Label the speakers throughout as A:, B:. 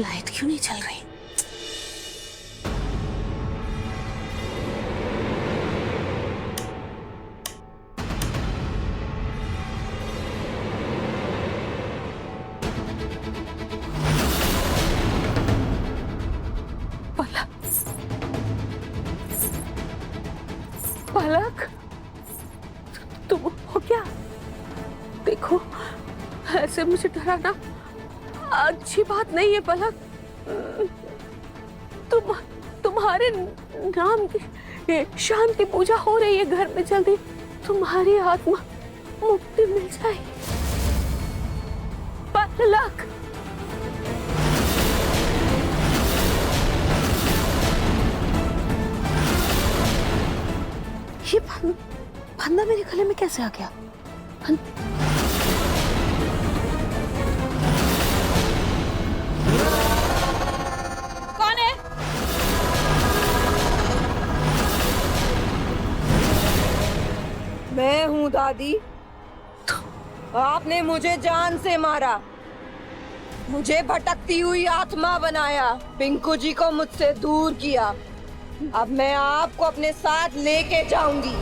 A: Light क्यों नहीं चल रही? पलक, तुम हो क्या? देखो, ऐसे मुझे डराना अच्छी बात नहीं है पलक। तुम्हारे नाम की शांति पूजा हो रही है घर में, जल्दी तुम्हारी आत्मा मुक्ति मिल जाए। पलक, ये फंदा मेरे गले में कैसे आ गया? कौन है?
B: मैं हूँ दादी। आपने मुझे जान से मारा, मुझे भटकती हुई आत्मा बनाया, पिंकू जी को मुझसे दूर किया। अब मैं आपको अपने साथ लेके जाऊंगी,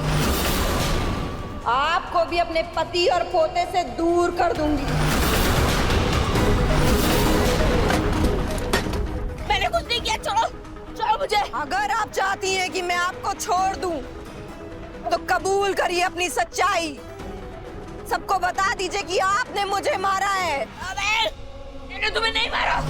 B: आपको भी अपने पति और पोते से दूर कर दूंगी।
A: मैंने कुछ नहीं किया, छोड़ो छोड़ो मुझे।
B: अगर आप चाहती हैं कि मैं आपको छोड़ दूं, तो कबूल करिए अपनी सच्चाई। सबको बता दीजिए कि आपने मुझे मारा है।
A: अबे, मैंने तुम्हें नहीं मारा।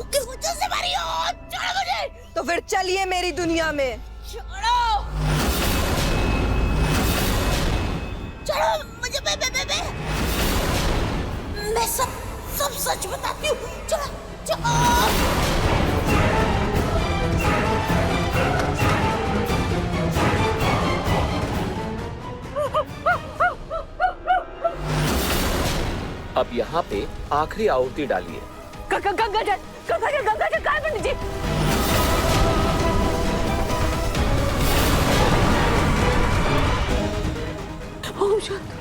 A: किस वजह से मारी हो? छोड़ो मुझे।
B: तो फिर चलिए मेरी दुनिया में।
A: छोड़ो छोड़ो मुझे। मैं सब सच बताती हूँ। चलो चलो।
C: अब यहाँ पे आखिरी आहुति डालिए।
A: गंगाजल कहाँ है पंडित जी? ओम शांति,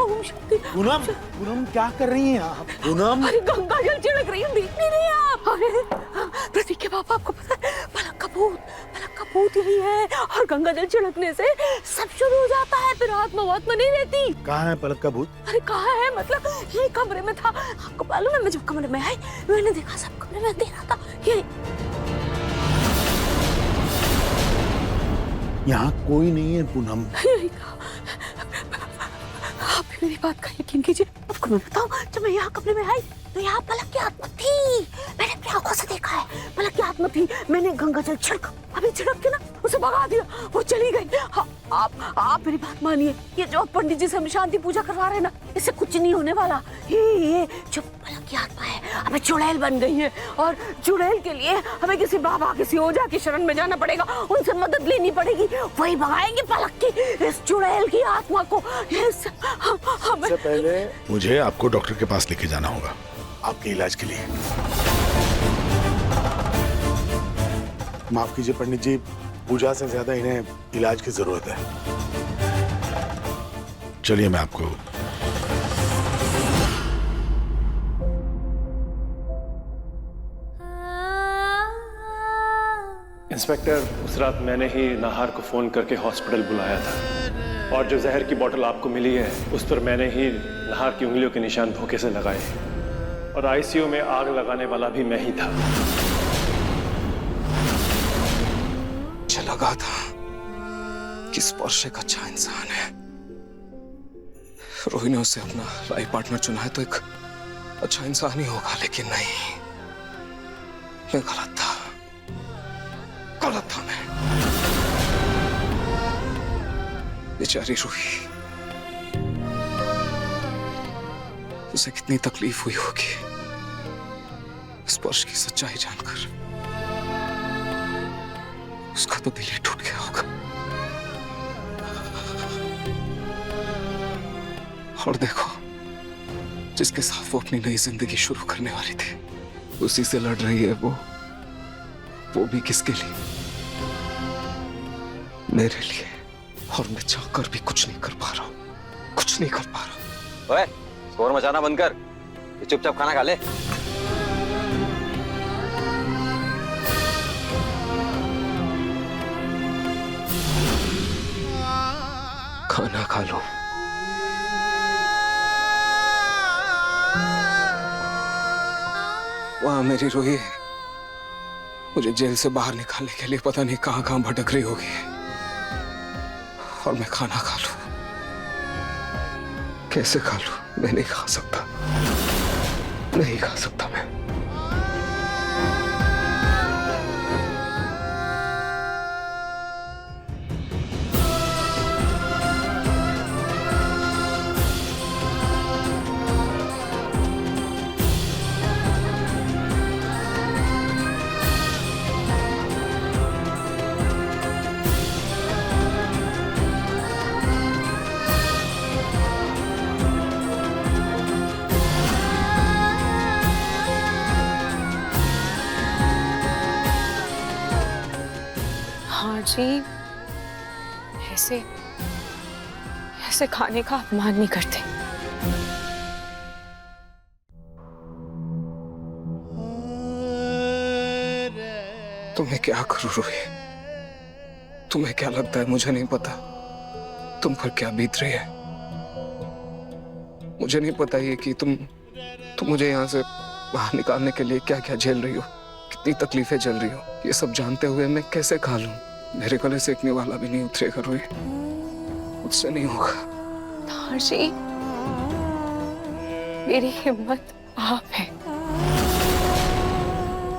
A: ओम शांति।
D: पूनम, पूनम क्या कर रही हैं आप? पूनम,
A: अरे गंगाजल छिड़क रही हूँ, देख नहीं रही आप? अरे प्रतीक के पापा, आपको पता है पलक का भूत यही है, और गंगाजल छिड़कने से सब शुरू हो जाता है, फिर आत्मा नहीं रहती।
D: कहाँ है पलक का भूत?
A: अरे कहाँ है मतलब, ये कमरे में था। आपको मालूम है, मैं जब कमरे में आई मैंने देखा सब कमरे में अंधेरा था। ये
D: यहाँ कोई नहीं है पूनम।
A: आप भी मेरी बात का यकीन कीजिए। आपको मैं बताऊं, जब मैं यहाँ कमरे में आई तो यहाँ पलक की आत्मा थी। मैंने अपनी आंखों से देखा है, पलक की आत्मा थी। मैंने गंगाजल छिड़क के ना उसे भगा दिया, वो चली गई। आप मेरी बात मानिए, ये जो पंडित जी से हम शांति पूजा करवा रहे हैं ना, इससे कुछ नहीं होने वाला। ये जो पलक की आत्मा है हमें चुड़ैल बन गई है, और चुड़ैल के लिए हमें किसी बाबा किसी ओझा की शरण में जाना पड़ेगा, उनसे मदद लेनी पड़ेगी। वही भगाएंगे पलक की इस चुड़ैल की आत्मा को।
D: सबसे पहले मुझे आपको डॉक्टर के पास लेके जाना होगा आपके इलाज के लिए। माफ कीजिए पंडित जी, पूजा से ज्यादा इन्हें इलाज की जरूरत है। चलिए मैं आपको।
E: इंस्पेक्टर, उस रात मैंने ही नाहार को फोन करके हॉस्पिटल बुलाया था, और जो जहर की बोतल आपको मिली है उस पर मैंने ही नाहार की उंगलियों के निशान धोखे से लगाए, और आईसीयू में आग लगाने वाला भी मैं ही था।
F: मुझे लगा था कि स्पर्श एक अच्छा इंसान है, रोही ने उसे अपना लाइफ पार्टनर चुना है तो एक अच्छा इंसान ही होगा, लेकिन नहीं, मैं गलत था मैं। बेचारी रूही, उसे कितनी तकलीफ हुई होगी स्पर्श की सच्चाई जानकर। उसका तो दिल ही टूट गया होगा। और देखो, जिसके साथ वो अपनी नई जिंदगी शुरू करने वाली थी, उसी से लड़ रही है वो भी किसके लिए? मेरे लिए। और मैं चाहकर भी कुछ नहीं कर पा रहा हूं, कुछ नहीं कर पा रहा।
G: ओए, शोर मचाना बंद कर, चुपचाप खाना खा ले।
F: खाना खा लो। वहां मेरी रूही मुझे जेल से बाहर निकालने के लिए पता नहीं कहां कहां भटक रही होगी, और मैं खाना खा लूं। कैसे खा लूं? मैं नहीं खा सकता, नहीं खा सकता मैं।
A: हाँ जी, ऐसे ऐसे खाने का अपमान नहीं करते।
F: तो मैं क्या करूं रूही? तुम्हें क्या लगता है मुझे नहीं पता तुम पर क्या बीत रही है? मुझे नहीं पता ये कि तुम मुझे यहाँ से बाहर निकालने के लिए क्या क्या झेल रही हो, कितनी तकलीफें झेल रही हो। ये सब जानते हुए मैं कैसे खा लूं? मेरे गले सेकने वाला भी नहीं उतरेगा रूही, मुझसे नहीं होगा।
A: नाहर जी, मेरी हिम्मत आप है,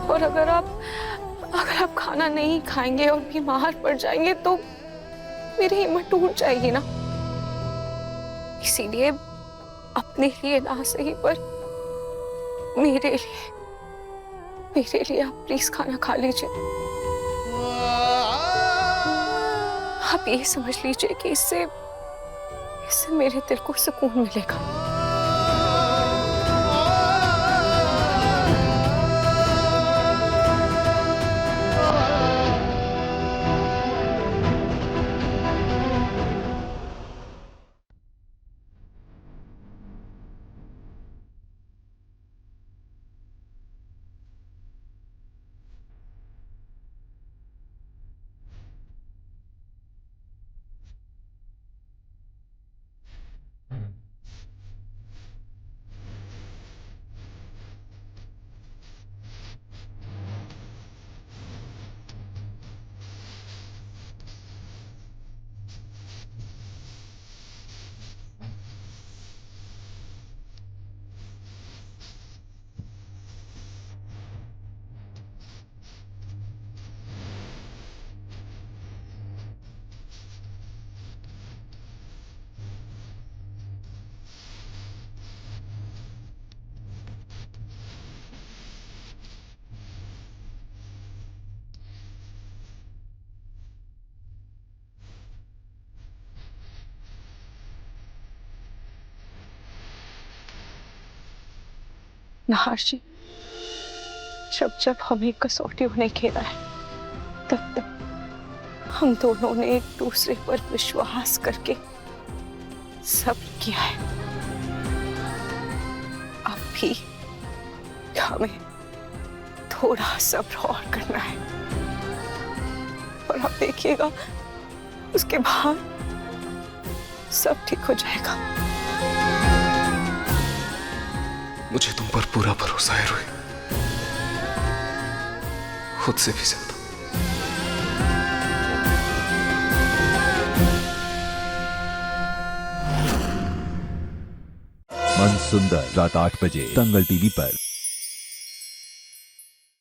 A: और अगर आप खाना नहीं खाएंगे और बीमार पड़ जाएंगे तो मेरी हिम्मत टूट जाएगी ना। इसीलिए अपने लिए ना सही पर मेरे लिए आप प्लीज खाना खा लीजिए। आप ये समझ लीजिए कि इससे मेरे दिल को सुकून मिलेगा। नाहर जी, जब हमें कसौटियों ने घेरा है तब हम दोनों ने एक दूसरे पर विश्वास करके सब्र किया है। अब भी हमें थोड़ा सब्र और करना है, और आप देखिएगा उसके बाद सब ठीक हो जाएगा।
F: मुझे तुम पर पूरा भरोसा है रूही, खुद से भी ज्यादा।
H: मन सुंदर रात 8 बजे दंगल टीवी पर।